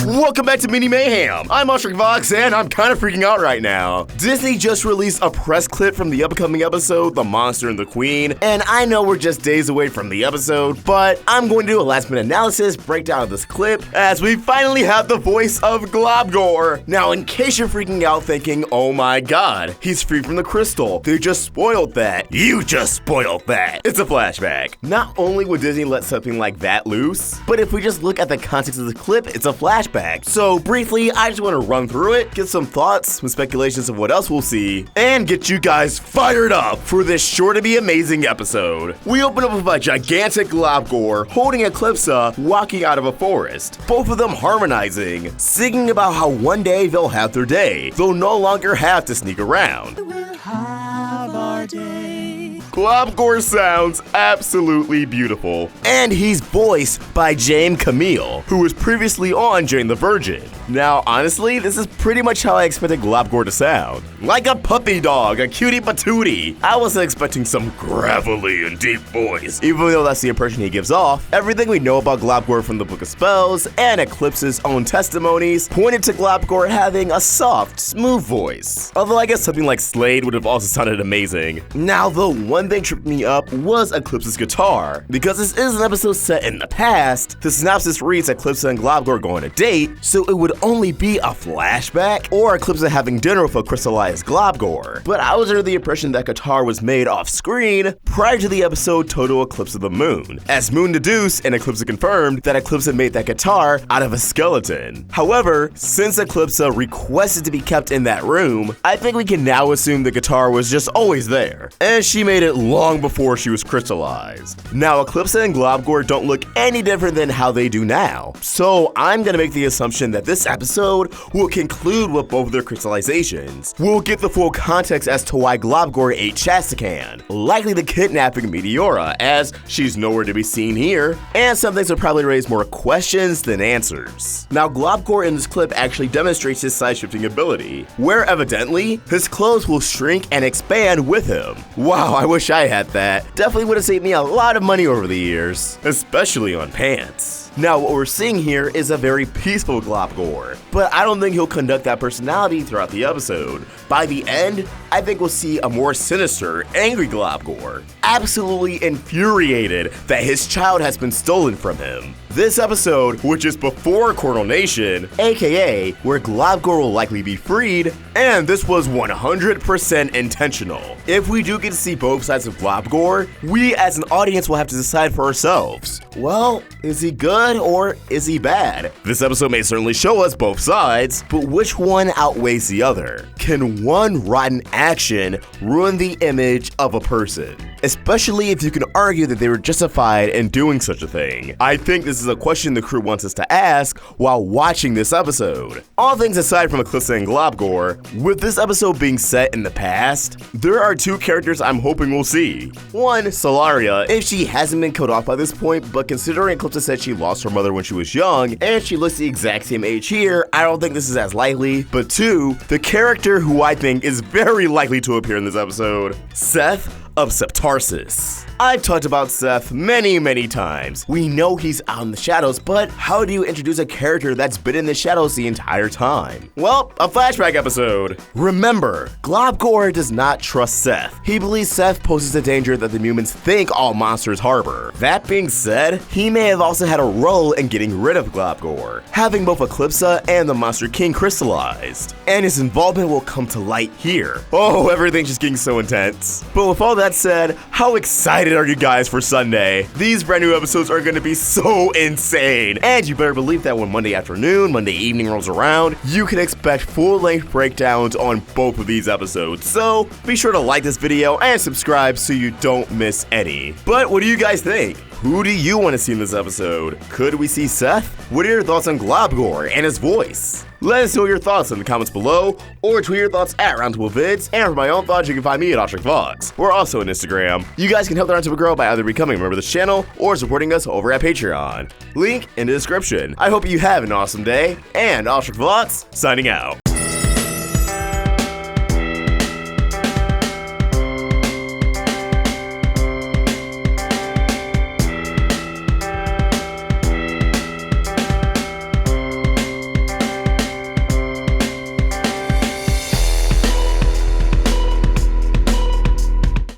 Welcome back to Mini Mayhem. I'm Vox, and I'm kind of freaking out right now. Disney just released a press clip from the upcoming episode, The Monster and the Queen, and I know we're just days away from the episode, but I'm going to do a last-minute analysis breakdown of this clip as we finally have the voice of GLOBGOR. Now, in case you're freaking out thinking, oh my god, he's free from the crystal, they just spoiled that. You just spoiled that. It's a flashback. Not only would Disney let something like that loose, but if we just look at the context of the clip, it's a flashback. So briefly, I just want to run through it, get some thoughts, some speculations of what else we'll see, and get you guys fired up for this sure to be amazing episode. We open up with a gigantic GLOBGOR holding Eclipsa walking out of a forest, both of them harmonizing, singing about how one day they'll have their day. They'll no longer have to sneak around. We'll have our day. GLOBGOR sounds absolutely beautiful, and he's voiced by James Camille, who was previously on Jane the Virgin. Now, honestly, this is pretty much how I expected GLOBGOR to sound. Like a puppy dog, a cutie patootie. I wasn't expecting some gravelly and deep voice, even though that's the impression he gives off. Everything we know about GLOBGOR from the Book of Spells and Eclipse's own testimonies pointed to GLOBGOR having a soft, smooth voice. Although I guess something like Slade would have also sounded amazing. Now, the one thing tripped me up was Eclipse's guitar. Because this is an episode set in the past, the synopsis reads Eclipse and GLOBGOR go on a date, so it would only be a flashback or Eclipse having dinner with a crystallized GLOBGOR. But I was under the impression that guitar was made off screen prior to the episode Total Eclipse of the Moon, as Moon deduced and Eclipse confirmed that Eclipse made that guitar out of a skeleton. However, since Eclipse requested to be kept in that room, I think we can now assume the guitar was just always there, and she made it long before she was crystallized. Now, Eclipse and GLOBGOR don't look any different than how they do now, so I'm gonna make the assumption that this episode will conclude with both of their crystallizations. We'll get the full context as to why GLOBGOR ate Chastacan, likely the kidnapping Meteora, as she's nowhere to be seen here, and some things will probably raise more questions than answers. Now, GLOBGOR in this clip actually demonstrates his side-shifting ability, where evidently, his clothes will shrink and expand with him. Wow, I wish I had that. Definitely would have saved me a lot of money over the years, especially on pants. Now, what we're seeing here is a very peaceful GLOBGOR, but I don't think he'll conduct that personality throughout the episode. By the end, I think we'll see a more sinister, angry GLOBGOR, absolutely infuriated that his child has been stolen from him. This episode, which is before Coronation, aka where GLOBGOR will likely be freed, and this was 100% intentional. If we do get to see both sides of GLOBGOR, we as an audience will have to decide for ourselves. Well, is he good or is he bad? This episode may certainly show us both sides, but which one outweighs the other? Can one rotten action ruin the image of a person? Especially if you can argue that they were justified in doing such a thing. I think this is a question the crew wants us to ask while watching this episode. All things aside from Eclipse and GLOBGOR, with this episode being set in the past, there are two characters I'm hoping we'll see. One, Solaria, if she hasn't been killed off by this point, but considering Eclipse said she lost her mother when she was young, and she looks the exact same age here, I don't think this is as likely. But two, the character who I think is very likely to appear in this episode, Seth of Septarsis. I've talked about Seth many times. We know he's out in the shadows, but how do you introduce a character that's been in the shadows the entire time? Well, a flashback episode. Remember, GLOBGOR does not trust Seth. He believes Seth poses a danger that the humans think all monsters harbor. That being said, he may have also had a role in getting rid of GLOBGOR, having both Eclipsa and the Monster King crystallized. And his involvement will come to light here. Oh, everything's just getting so intense. But with all that said, how excited are you guys for Sunday? These brand new episodes are gonna be so insane. And you better believe that when Monday afternoon, Monday evening rolls around, you can expect full-length breakdowns on both of these episodes. So be sure to like this video and subscribe so you don't miss any. But what do you guys think? Who do you want to see in this episode? Could we see Seth? What are your thoughts on GLOBGOR and his voice? Let us know your thoughts in the comments below, or tweet your thoughts at Roundtable Vids, and for my own thoughts, you can find me at Vox. We're also on Instagram. You guys can help the Roundtable grow by either becoming a member of this channel, or supporting us over at Patreon. Link in the description. I hope you have an awesome day, and Vox signing out.